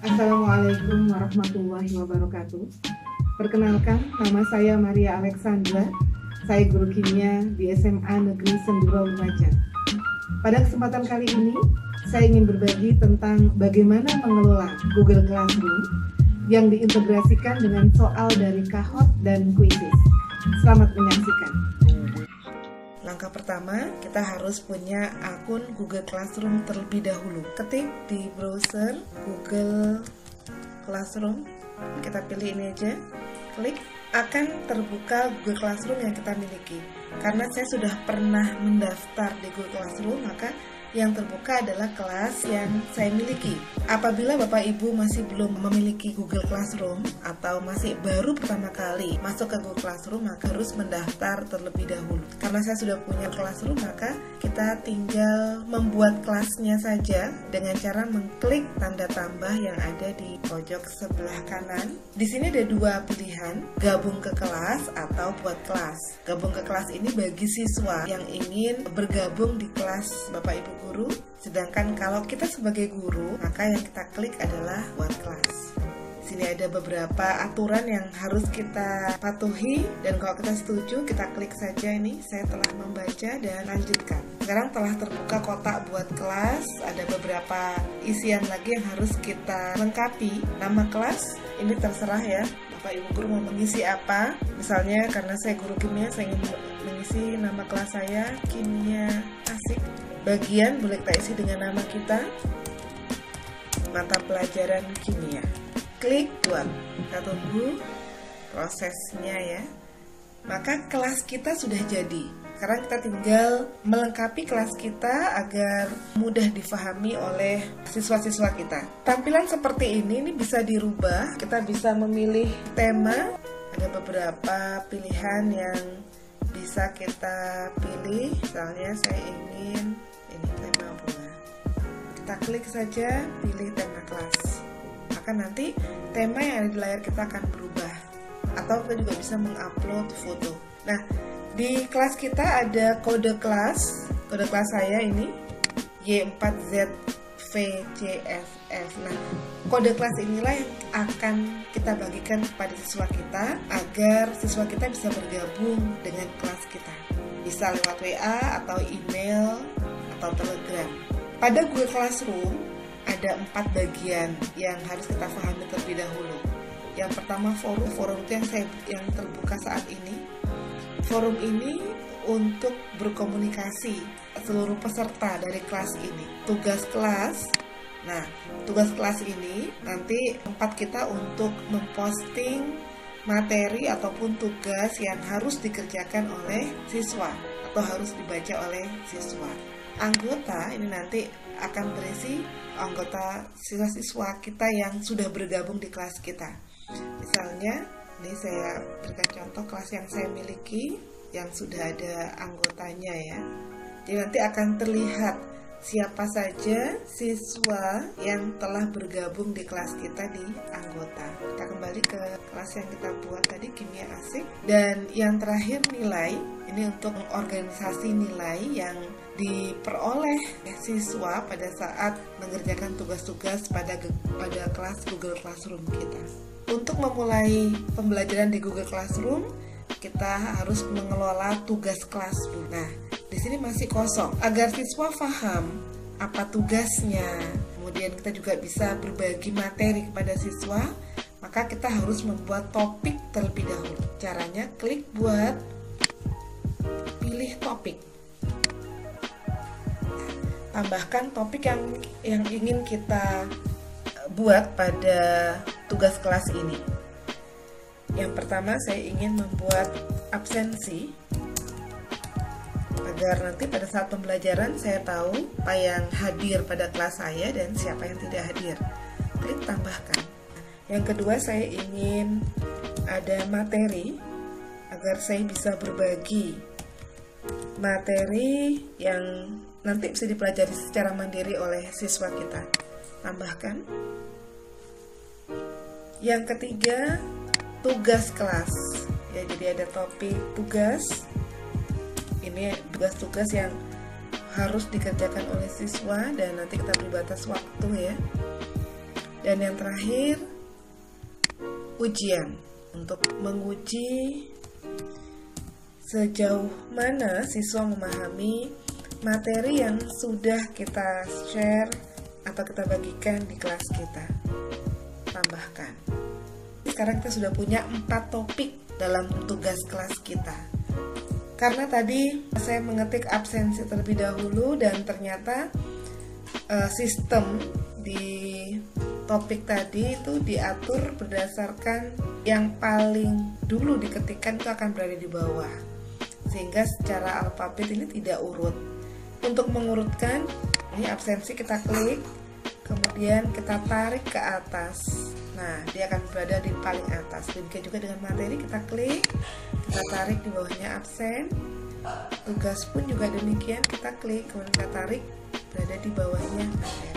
Assalamualaikum warahmatullahi wabarakatuh. Perkenalkan, nama saya Maria Alexandra. Saya guru kimia di SMA Negeri Senduro Lumajang. Pada kesempatan kali ini, saya ingin berbagi tentang bagaimana mengelola Google Classroom yang diintegrasikan dengan soal dari Kahoot dan Quizizz. Selamat menyaksikan. Langkah pertama, kita harus punya akun Google Classroom terlebih dahulu. Ketik di browser Google Classroom, kita pilih ini aja, klik, akan terbuka Google Classroom yang kita miliki. Karena saya sudah pernah mendaftar di Google Classroom, maka yang terbuka adalah kelas yang saya miliki. Apabila Bapak Ibu masih belum memiliki Google Classroom atau masih baru pertama kali masuk ke Google Classroom, maka harus mendaftar terlebih dahulu. Karena saya sudah punya Classroom, maka kita tinggal membuat kelasnya saja dengan cara mengklik tanda tambah yang ada di pojok sebelah kanan. Di sini ada dua pilihan, gabung ke kelas atau buat kelas. Gabung ke kelas ini bagi siswa yang ingin bergabung di kelas Bapak Ibu guru, sedangkan kalau kita sebagai guru, maka yang kita klik adalah buat kelas. Sini ada beberapa aturan yang harus kita patuhi, dan kalau kita setuju, kita klik saja ini, saya telah membaca dan lanjutkan. Sekarang telah terbuka kotak buat kelas, ada beberapa isian lagi yang harus kita lengkapi. Nama kelas, ini terserah ya, Bapak Ibu guru mau mengisi apa. Misalnya karena saya guru kimia, saya ingin mengisi nama kelas saya Kimia Asik. Bagian boleh kita isi dengan nama kita, mata pelajaran kimia. Klik buat, kita tunggu prosesnya ya. Maka kelas kita sudah jadi. Sekarang kita tinggal melengkapi kelas kita agar mudah difahami oleh siswa-siswa kita. Tampilan seperti ini bisa dirubah. Kita bisa memilih tema. Ada beberapa pilihan yang bisa kita pilih. Misalnya saya ingin ini tema bola. Kita klik saja, pilih tema kelas. Maka nanti tema yang ada di layar kita akan berubah. Atau kita juga bisa mengupload foto. Nah, di kelas kita ada kode kelas. Kode kelas saya ini Y4ZVCFF. Nah, kode kelas inilah yang akan kita bagikan kepada siswa kita agar siswa kita bisa bergabung dengan kelas kita. Bisa lewat WA atau email atau Telegram. Pada Google Classroom ada 4 bagian yang harus kita pahami terlebih dahulu. Yang pertama forum itu yang terbuka saat ini. Forum ini untuk berkomunikasi seluruh peserta dari kelas ini. Tugas kelas, nah tugas kelas ini nanti tempat kita untuk memposting materi ataupun tugas yang harus dikerjakan oleh siswa atau harus dibaca oleh siswa. Anggota ini nanti akan berisi anggota siswa-siswa kita yang sudah bergabung di kelas kita. Misalnya, ini saya berikan contoh kelas yang saya miliki yang sudah ada anggotanya ya. Jadi nanti akan terlihat siapa saja siswa yang telah bergabung di kelas kita di anggota. Kita kembali ke kelas yang kita buat tadi, Kimia Asik. Dan yang terakhir nilai, ini untuk organisasi nilai yang diperoleh siswa pada saat mengerjakan tugas-tugas pada kelas Google Classroom kita. Untuk memulai pembelajaran di Google Classroom, kita harus mengelola tugas kelas dulu. Nah, di sini masih kosong. Agar siswa paham apa tugasnya, kemudian kita juga bisa berbagi materi kepada siswa, maka kita harus membuat topik terlebih dahulu. Caranya klik buat, pilih topik. Tambahkan topik yang ingin kita buat pada tugas kelas ini. Yang pertama, saya ingin membuat absensi agar nanti pada saat pembelajaran saya tahu apa yang hadir pada kelas saya dan siapa yang tidak hadir. Klik tambahkan. Yang kedua, saya ingin ada materi agar saya bisa berbagi materi yang nanti bisa dipelajari secara mandiri oleh siswa kita. Tambahkan. Yang ketiga, tugas kelas. Ya, jadi ada topik tugas. Ini tugas-tugas yang harus dikerjakan oleh siswa dan nanti kita beri batas waktu ya. Dan yang terakhir, ujian untuk menguji sejauh mana siswa memahami materi yang sudah kita share atau kita bagikan di kelas kita. Tambahkan. Sekarang kita sudah punya 4 topik dalam tugas kelas kita. Karena tadi saya mengetik absensi terlebih dahulu dan ternyata sistem di topik tadi itu diatur berdasarkan yang paling dulu diketikkan itu akan berada di bawah, sehingga secara alfabet ini tidak urut. Untuk mengurutkan, ini absensi kita klik, kemudian kita tarik ke atas. Nah, dia akan berada di paling atas. Demikian juga dengan materi, kita klik, kita tarik di bawahnya absen. Tugas pun juga demikian, kita klik, kemudian kita tarik, berada di bawahnya absen.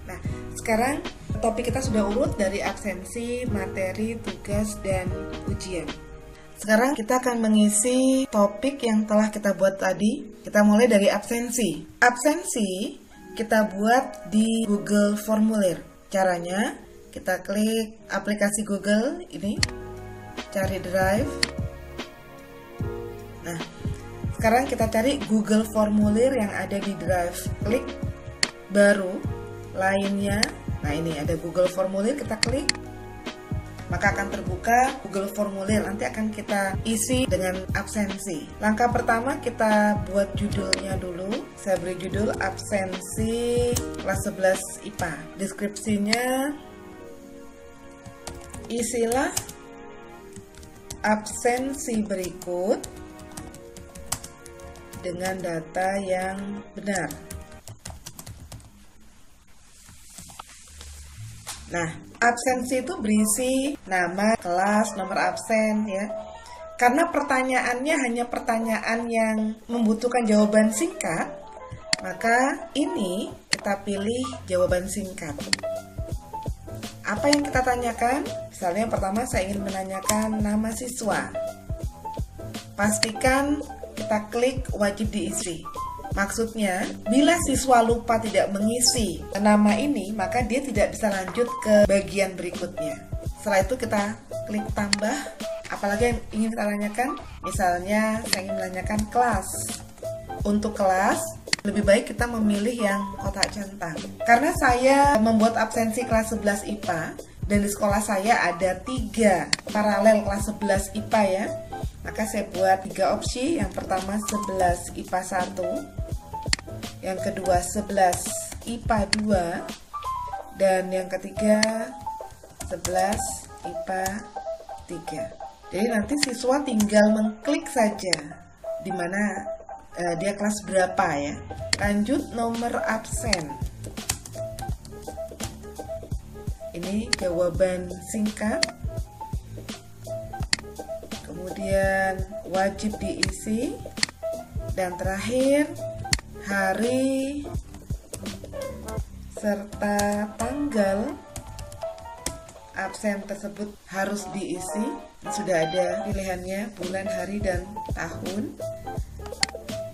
Nah, sekarang topik kita sudah urut dari absensi, materi, tugas, dan ujian. Sekarang kita akan mengisi topik yang telah kita buat tadi. Kita mulai dari absensi. Absensi kita buat di Google Formulir. Caranya, kita klik aplikasi Google ini, cari Drive. Nah, sekarang kita cari Google Formulir yang ada di Drive. Klik baru. Lainnya, nah ini ada Google Formulir, kita klik, maka akan terbuka Google Formulir. Nanti akan kita isi dengan absensi. Langkah pertama kita buat judulnya dulu. Saya beri judul absensi kelas 11 IPA. Deskripsinya, isilah absensi berikut dengan data yang benar. Nah, absensi itu berisi nama, kelas, nomor absen ya. Karena pertanyaannya hanya pertanyaan yang membutuhkan jawaban singkat, maka ini kita pilih jawaban singkat. Apa yang kita tanyakan? Misalnya yang pertama saya ingin menanyakan nama siswa. Pastikan kita klik wajib diisi. Maksudnya, bila siswa lupa tidak mengisi nama ini, maka dia tidak bisa lanjut ke bagian berikutnya. Setelah itu kita klik tambah, apalagi yang ingin kita tanyakan. Misalnya, saya ingin menanyakan kelas. Untuk kelas, lebih baik kita memilih yang kotak centang. Karena saya membuat absensi kelas 11 IPA, dan di sekolah saya ada 3 paralel kelas 11 IPA ya. Maka saya buat 3 opsi. Yang pertama 11 IPA 1, yang kedua 11 IPA 2, dan yang ketiga 11 IPA 3. Jadi nanti siswa tinggal mengklik saja di mana dia kelas berapa ya. Lanjut nomor absen. Ini jawaban singkat. Kemudian wajib diisi, dan terakhir hari serta tanggal absen tersebut harus diisi. Sudah ada pilihannya, bulan, hari, dan tahun,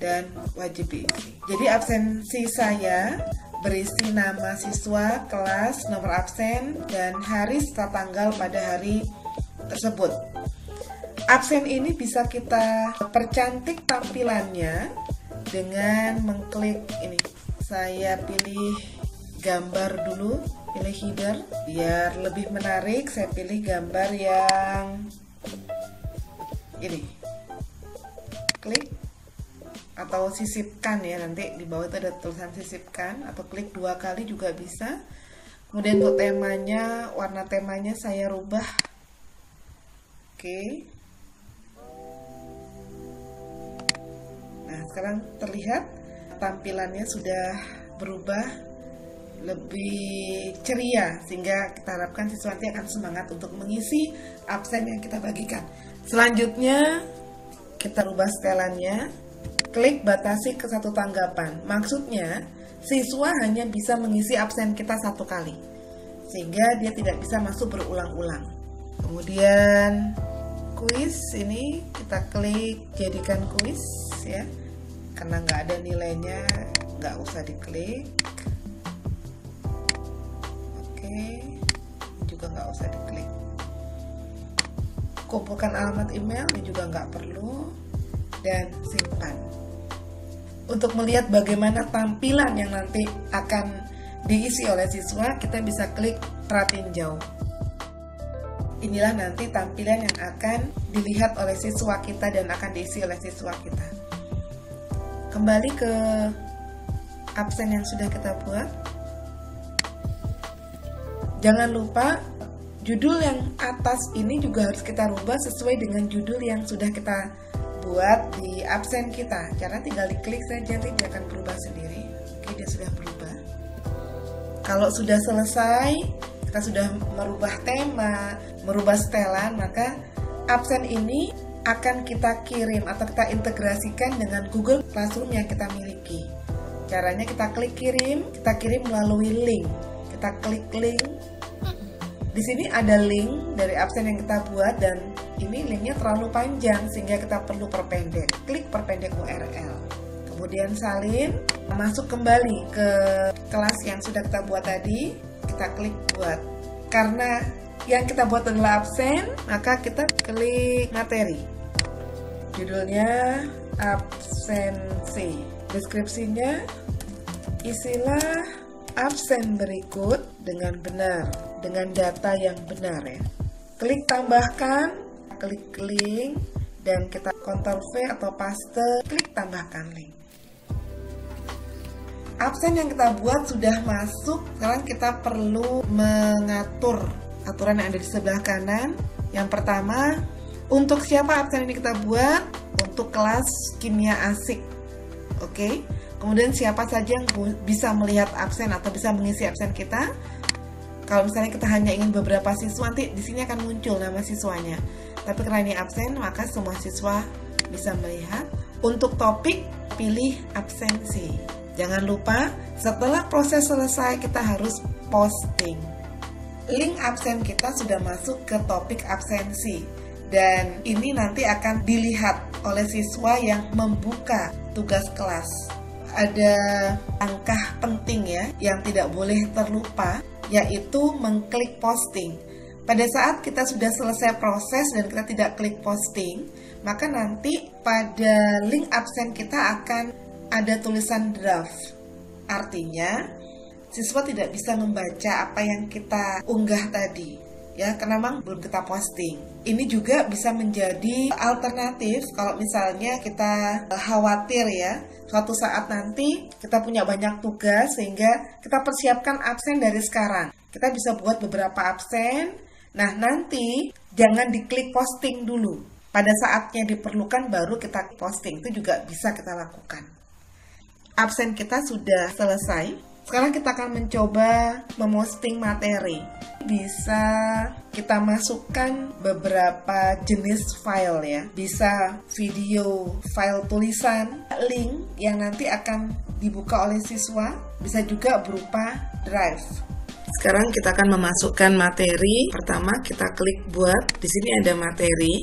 dan wajib diisi. Jadi absensi saya berisi nama siswa, kelas, nomor absen, dan hari serta tanggal pada hari tersebut. Absen ini bisa kita percantik tampilannya dengan mengklik ini. Saya pilih gambar dulu, pilih header biar lebih menarik. Saya pilih gambar yang ini, klik atau sisipkan ya, nanti di bawah itu ada tulisan sisipkan, atau klik 2 kali juga bisa. Kemudian untuk temanya, warna temanya saya rubah. Oke. Nah, sekarang terlihat tampilannya sudah berubah lebih ceria, sehingga kita harapkan siswa nanti akan semangat untuk mengisi absen yang kita bagikan. Selanjutnya kita rubah setelannya, klik batasi ke 1 tanggapan. Maksudnya siswa hanya bisa mengisi absen kita 1 kali, sehingga dia tidak bisa masuk berulang-ulang. Kemudian kuis ini kita klik jadikan kuis ya. karena nggak ada nilainya nggak usah diklik. Oke, juga nggak usah diklik. Kumpulkan alamat email ini juga nggak perlu, dan simpan. Untuk melihat bagaimana tampilan yang nanti akan diisi oleh siswa, kita bisa klik pratinjau. Inilah nanti tampilan yang akan dilihat oleh siswa kita dan akan diisi oleh siswa kita. Kembali ke absen yang sudah kita buat. Jangan lupa judul yang atas ini juga harus kita rubah sesuai dengan judul yang sudah kita buat di absen kita. Karena tinggal diklik saja, nanti dia akan berubah sendiri. Oke, dia sudah berubah. Kalau sudah selesai, kita sudah merubah tema, merubah setelan, maka absen ini akan kita kirim atau kita integrasikan dengan Google Classroom yang kita miliki. Caranya kita klik kirim, kita kirim melalui link. Kita klik link. Di sini ada link dari absen yang kita buat, dan ini linknya terlalu panjang sehingga kita perlu perpendek. Klik perpendek URL. Kemudian salin, masuk kembali ke kelas yang sudah kita buat tadi, kita klik buat. Karena yang kita buat adalah absen, maka kita klik materi. Judulnya absensi. Deskripsinya, isilah absen berikut dengan benar, dengan data yang benar ya. Klik tambahkan, klik link, dan kita Ctrl V atau paste, klik tambahkan link. Absen yang kita buat sudah masuk. Sekarang kita perlu mengatur aturan yang ada di sebelah kanan. Yang pertama, untuk siapa absen ini kita buat? Untuk kelas kimia asik. Oke. Kemudian siapa saja yang bisa melihat absen atau bisa mengisi absen kita? Kalau misalnya kita hanya ingin beberapa siswa, nanti di sini akan muncul nama siswanya. Tapi karena ini absen, maka semua siswa bisa melihat. Untuk topik, pilih absensi. Jangan lupa, setelah proses selesai, kita harus posting. Link absen kita sudah masuk ke topik absensi. Dan ini nanti akan dilihat oleh siswa yang membuka tugas kelas. Ada langkah penting ya, yang tidak boleh terlupa, yaitu mengklik posting. Pada saat kita sudah selesai proses dan kita tidak klik posting, maka nanti pada link absen kita akan ada tulisan draft. Artinya, siswa tidak bisa membaca apa yang kita unggah tadi, ya, karena memang belum kita posting. Ini juga bisa menjadi alternatif kalau misalnya kita khawatir ya, suatu saat nanti kita punya banyak tugas sehingga kita persiapkan absen dari sekarang. Kita bisa buat beberapa absen. Nah, nanti jangan diklik posting dulu. Pada saatnya diperlukan baru kita posting. Itu juga bisa kita lakukan. Absen kita sudah selesai. Sekarang kita akan mencoba memosting materi. Bisa kita masukkan beberapa jenis file ya. Bisa video, file tulisan, link yang nanti akan dibuka oleh siswa. Bisa juga berupa drive. Sekarang kita akan memasukkan materi. Pertama kita klik buat. Di sini ada materi.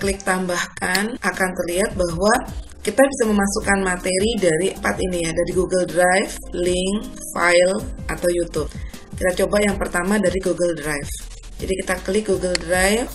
Klik tambahkan, akan terlihat bahwa kita bisa memasukkan materi dari 4 ini ya, dari Google Drive, link, file, atau YouTube. Kita coba yang pertama dari Google Drive. Jadi kita klik Google Drive,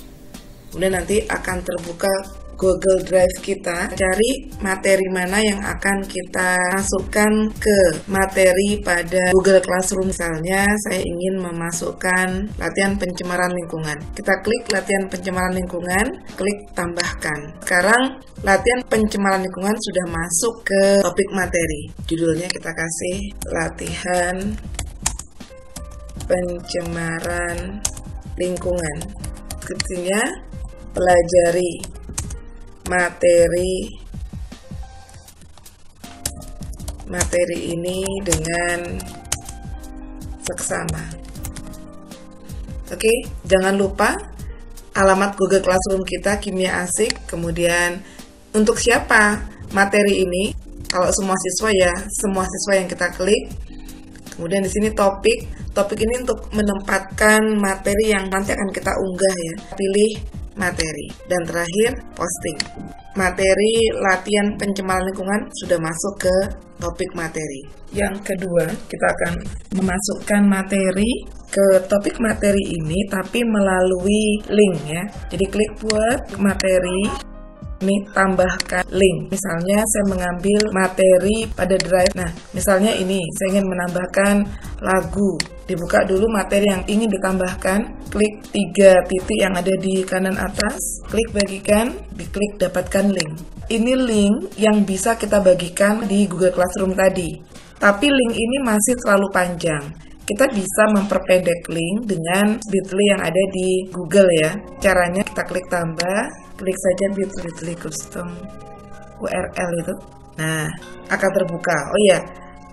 kemudian nanti akan terbuka Google Drive kita. Cari materi mana yang akan kita masukkan ke materi pada Google Classroom. Misalnya saya ingin memasukkan latihan pencemaran lingkungan. Kita klik latihan pencemaran lingkungan, klik tambahkan. Sekarang latihan pencemaran lingkungan sudah masuk ke topik materi. Judulnya kita kasih latihan pencemaran lingkungan. Deskripsinya, pelajari materi ini dengan seksama. Oke, jangan lupa alamat Google Classroom kita kimia asik. Kemudian untuk siapa materi ini? Kalau semua siswa ya, semua siswa yang kita klik. Kemudian di sini topik ini untuk menempatkan materi yang nanti akan kita unggah ya. Pilih materi. Dan terakhir, posting. Materi latihan pencemaran lingkungan sudah masuk ke topik materi. Yang kedua, kita akan memasukkan materi ke topik materi ini tapi melalui link ya. Jadi klik buat materi. Ini tambahkan link. Misalnya saya mengambil materi pada drive. Nah, misalnya ini saya ingin menambahkan lagu. Dibuka dulu materi yang ingin ditambahkan. Klik 3 titik yang ada di kanan atas. Klik bagikan, diklik dapatkan link. Ini link yang bisa kita bagikan di Google Classroom tadi. Tapi link ini masih terlalu panjang. Kita bisa memperpendek link dengan bit.ly yang ada di Google ya. Caranya kita klik tambah, klik saja bit.ly custom URL itu. Nah, akan terbuka. Oh iya,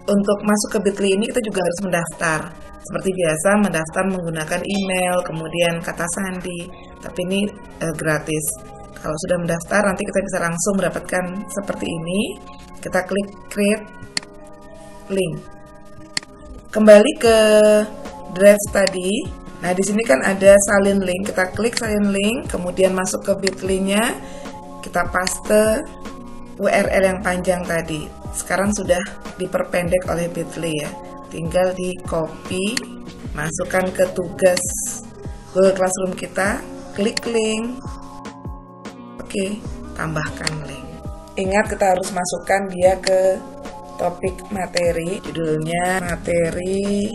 untuk masuk ke bit.ly ini kita juga harus mendaftar. Seperti biasa, mendaftar menggunakan email, kemudian kata sandi. Tapi ini gratis. Kalau sudah mendaftar, nanti kita bisa langsung mendapatkan seperti ini. Kita klik create link. Kembali ke drive tadi. Nah, di sini kan ada salin link. Kita klik salin link, kemudian masuk ke bit.ly-nya. Kita paste URL yang panjang tadi. Sekarang sudah diperpendek oleh bit.ly ya. Tinggal di copy, masukkan ke tugas Google Classroom kita, klik link. Oke, tambahkan link. Ingat kita harus masukkan dia ke topik materi, judulnya materi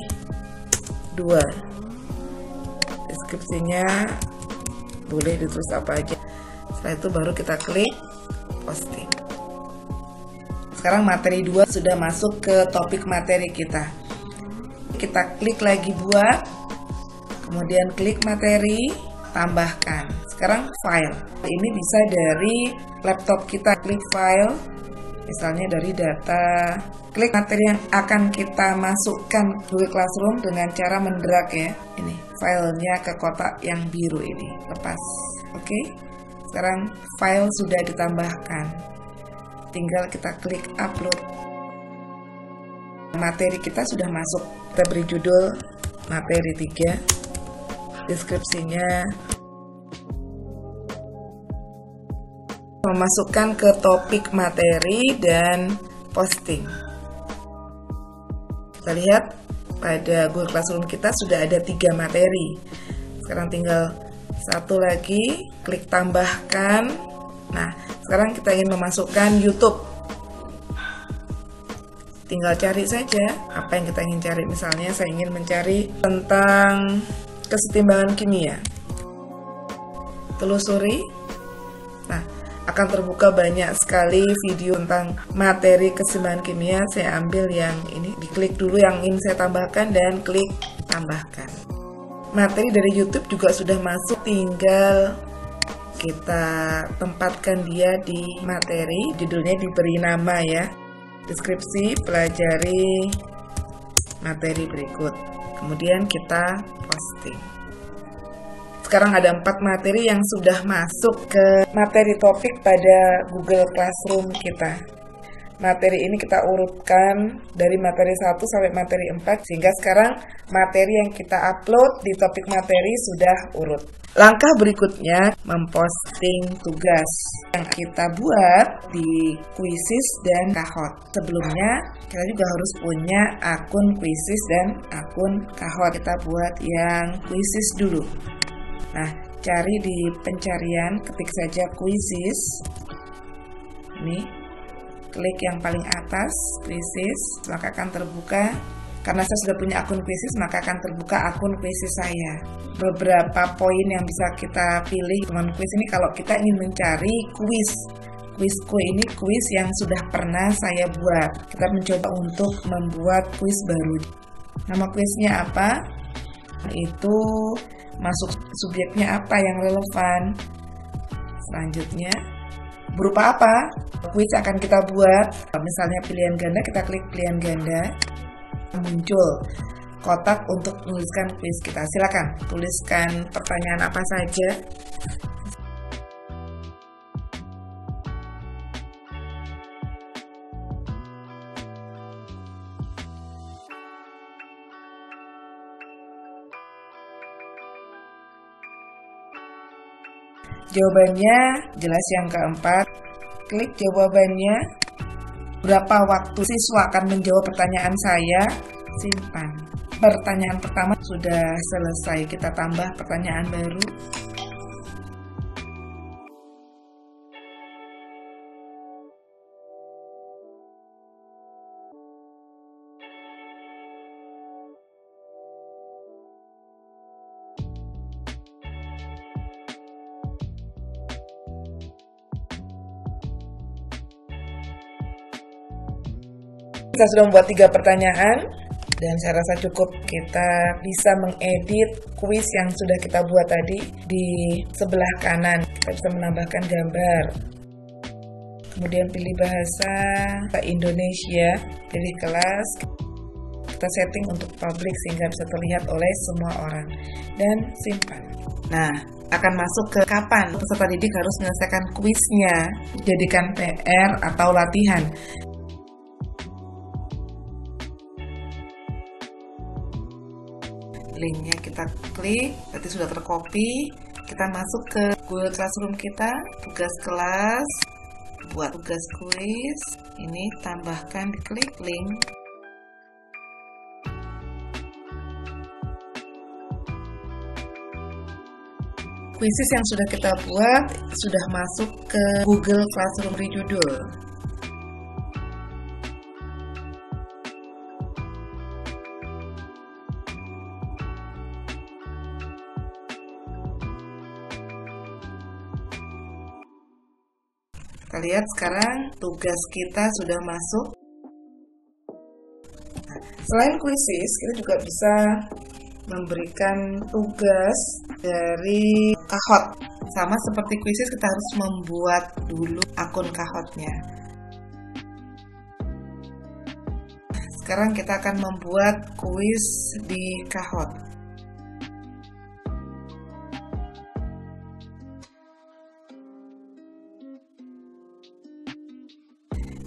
2. Deskripsinya boleh ditulis apa aja. Setelah itu baru kita klik posting. Sekarang materi 2 sudah masuk ke topik materi kita. Kita klik lagi buat, kemudian klik materi, tambahkan. Sekarang file. Ini bisa dari laptop kita, klik file. Misalnya dari data, klik materi yang akan kita masukkan Google Classroom dengan cara mendrag ya. Ini filenya ke kotak yang biru ini, lepas. Oke, sekarang file sudah ditambahkan. Tinggal kita klik upload. Materi kita sudah masuk. Kita beri judul materi 3. Deskripsinya memasukkan ke topik materi dan posting. Kita lihat pada Google Classroom kita sudah ada 3 materi. Sekarang tinggal satu lagi, klik tambahkan. Nah, sekarang kita ingin memasukkan YouTube. Tinggal cari saja apa yang kita ingin cari. Misalnya saya ingin mencari tentang kesetimbangan kimia. Telusuri. Nah, akan terbuka banyak sekali video tentang materi keseimbangan kimia. Saya ambil yang ini, diklik dulu yang ingin saya tambahkan dan klik tambahkan. Materi dari YouTube juga sudah masuk, tinggal kita tempatkan dia di materi. Judulnya diberi nama ya. Deskripsi, pelajari materi berikut. Kemudian kita posting. Sekarang ada 4 materi yang sudah masuk ke materi topik pada Google Classroom kita. Materi ini kita urutkan dari materi 1 sampai materi 4, sehingga sekarang materi yang kita upload di topik materi sudah urut. Langkah berikutnya, memposting tugas yang kita buat di Quizzes dan Kahoot. Sebelumnya, kita juga harus punya akun Quizzes dan akun Kahoot. Kita buat yang Quizzes dulu. Nah, cari di pencarian, ketik saja Quizzes. Ini, klik yang paling atas, Quizzes, maka akan terbuka. Karena saya sudah punya akun Quizzes, maka akan terbuka akun Quizzes saya. Beberapa poin yang bisa kita pilih teman quiz ini kalau kita ingin mencari quiz. Quizku ini quiz yang sudah pernah saya buat. Kita mencoba untuk membuat quiz baru. Nama quiznya apa? Itu masuk subjeknya apa yang relevan. Selanjutnya, berupa apa quiz akan kita buat. Misalnya pilihan ganda, kita klik pilihan ganda. Muncul kotak untuk menuliskan quiz kita. Silakan tuliskan pertanyaan apa saja. Jawabannya jelas yang keempat. Klik jawabannya. Berapa waktu siswa akan menjawab pertanyaan saya? Simpan. Pertanyaan pertama sudah selesai. Kita tambah pertanyaan baru. Kita sudah membuat 3 pertanyaan dan saya rasa cukup. Kita bisa mengedit kuis yang sudah kita buat tadi. Di sebelah kanan kita bisa menambahkan gambar, kemudian pilih bahasa Indonesia, pilih kelas, kita setting untuk publik sehingga bisa terlihat oleh semua orang, dan simpan. Nah, akan masuk ke kapan peserta didik harus menyelesaikan kuisnya, jadikan PR atau latihan. Linknya kita klik, berarti sudah tercopy. Kita masuk ke Google Classroom kita, tugas kelas, buat tugas kuis. Ini tambahkan, klik link. Kuisis yang sudah kita buat sudah masuk ke Google Classroom judul. Kita lihat sekarang tugas kita sudah masuk. Selain kuisis, kita juga bisa memberikan tugas dari Kahoot. Sama seperti kuisis, kita harus membuat dulu akun Kahootnya. Sekarang kita akan membuat kuis di Kahoot.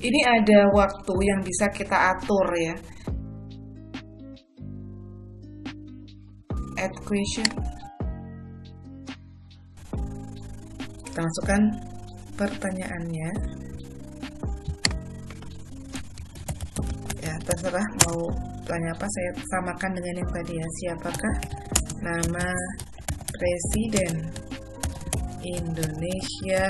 Ini ada waktu yang bisa kita atur ya. Add question. Kita masukkan pertanyaannya. Ya, terserah mau tanya apa, saya samakan dengan yang tadi ya. Siapakah nama Presiden Indonesia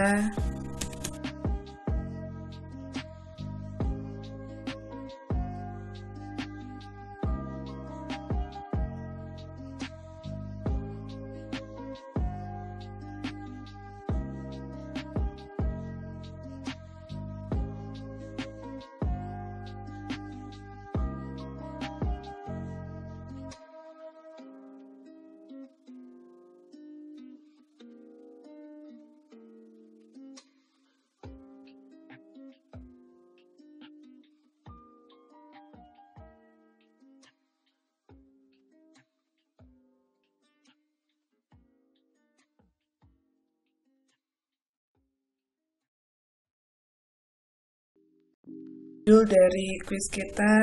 judul dari kuis kita.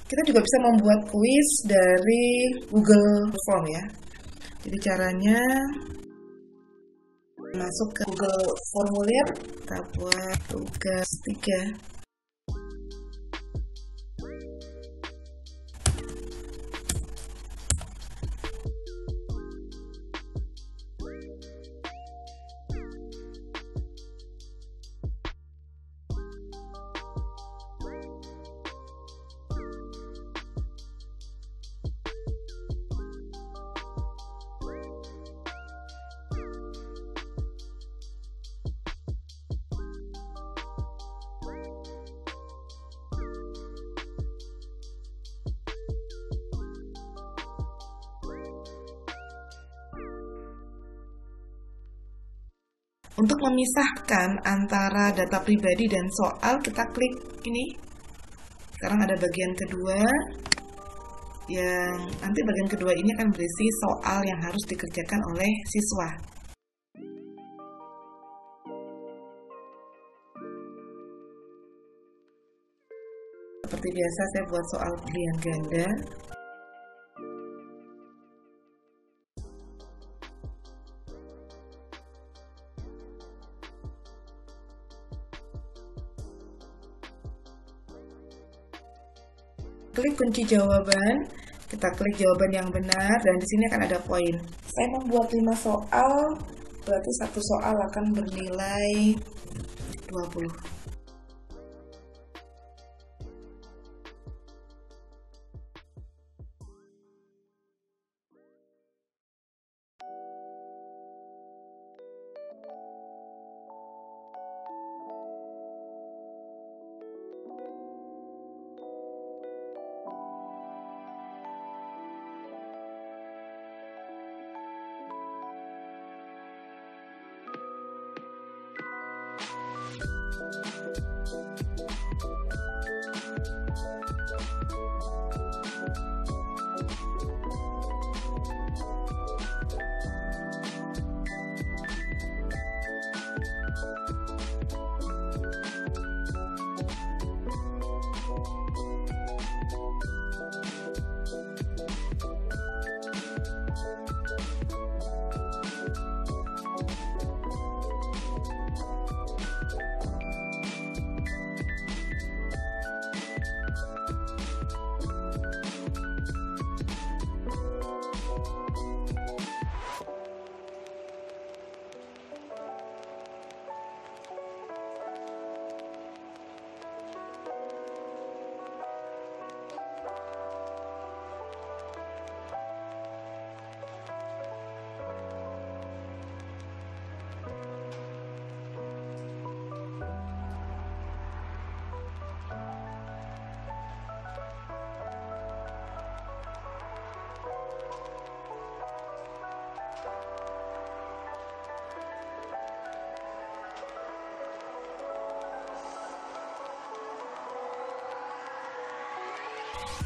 Kita juga bisa membuat kuis dari Google Form ya. Jadi caranya masuk ke Google Formulir, kita buat tugas 3. Untuk memisahkan antara data pribadi dan soal, kita klik ini. Sekarang ada bagian kedua, yang nanti bagian kedua ini akan berisi soal yang harus dikerjakan oleh siswa. Seperti biasa, saya buat soal pilihan ganda. Klik kunci jawaban, kita klik jawaban yang benar, dan di sini akan ada poin. Saya membuat 5 soal, berarti satu soal akan bernilai 20.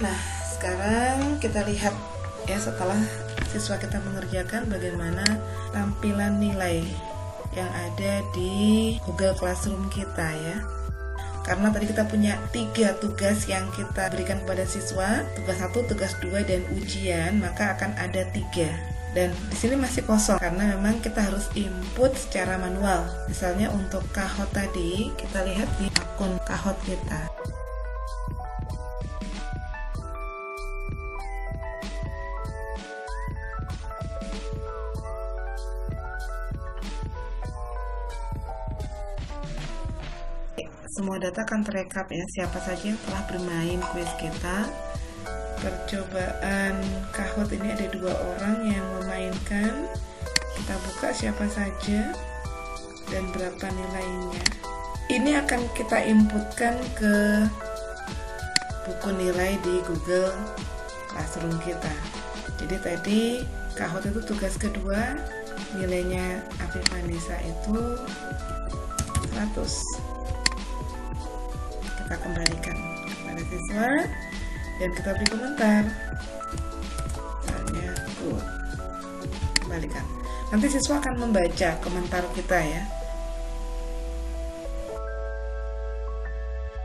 Nah, sekarang kita lihat ya, setelah siswa kita mengerjakan bagaimana tampilan nilai yang ada di Google Classroom kita ya. Karena tadi kita punya 3 tugas yang kita berikan kepada siswa, tugas 1, tugas 2, dan ujian, maka akan ada 3. Dan di sini masih kosong karena memang kita harus input secara manual. Misalnya untuk Kahoot tadi, kita lihat di akun Kahoot kita. Semua data akan terekap ya, siapa saja yang telah bermain kuis kita. Percobaan Kahoot ini ada 2 orang yang memainkan. Kita buka siapa saja dan berapa nilainya. Ini akan kita inputkan ke buku nilai di Google Classroom kita. Jadi tadi Kahoot itu tugas kedua, nilainya Afifah Nisa itu 100. Kita kembalikan kepada siswa dan kita beri komentar. Misalnya good. Kembalikan. Nanti siswa akan membaca komentar kita ya.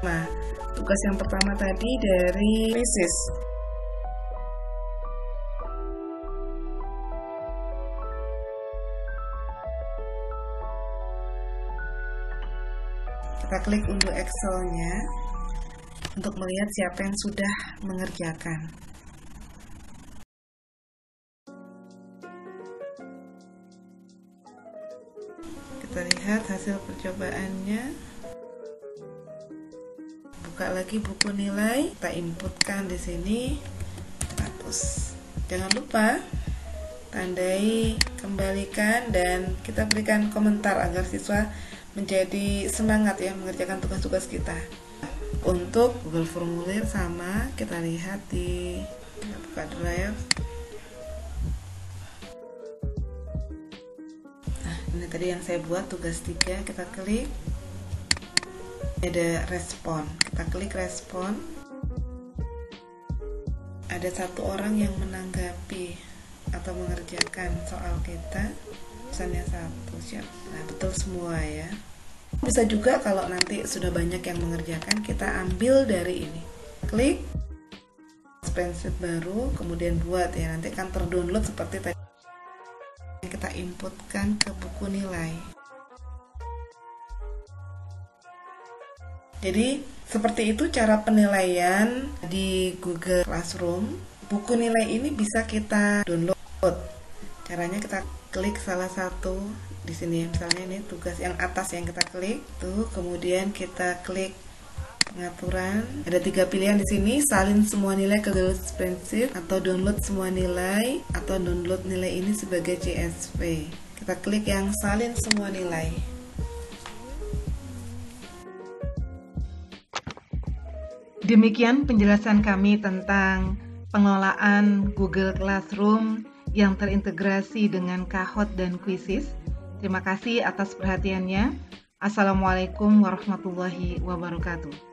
Nah, tugas yang pertama tadi dari Pisces. Kita klik unduh Excel-nya untuk melihat siapa yang sudah mengerjakan. Kita lihat hasil percobaannya. Buka lagi buku nilai, kita inputkan di sini 100. Jangan lupa tandai, kembalikan, dan kita berikan komentar agar siswa menjadi semangat ya mengerjakan tugas-tugas kita. Untuk Google Formulir sama, kita lihat di buka Drive. Nah, ini tadi yang saya buat tugas 3, kita klik. Ada respon, kita klik respon. Ada satu orang yang menanggapi atau mengerjakan soal kita. Pesannya 1, siap. Nah, betul semua ya. Bisa juga kalau nanti sudah banyak yang mengerjakan, kita ambil dari ini. Klik spreadsheet baru, kemudian buat ya. Nanti akan terdownload seperti tadi. Kita inputkan ke buku nilai. Jadi, seperti itu cara penilaian di Google Classroom. Buku nilai ini bisa kita download. Caranya kita klik salah satu di sini, misalnya ini tugas yang atas yang kita klik tuh, kemudian kita klik pengaturan. Ada 3 pilihan di sini, salin semua nilai ke Google Spreadsheet, atau download semua nilai, atau download nilai ini sebagai CSV. Kita klik yang salin semua nilai. Demikian penjelasan kami tentang pengelolaan Google Classroom yang terintegrasi dengan Kahoot dan Quizizz. Terima kasih atas perhatiannya. Assalamualaikum warahmatullahi wabarakatuh.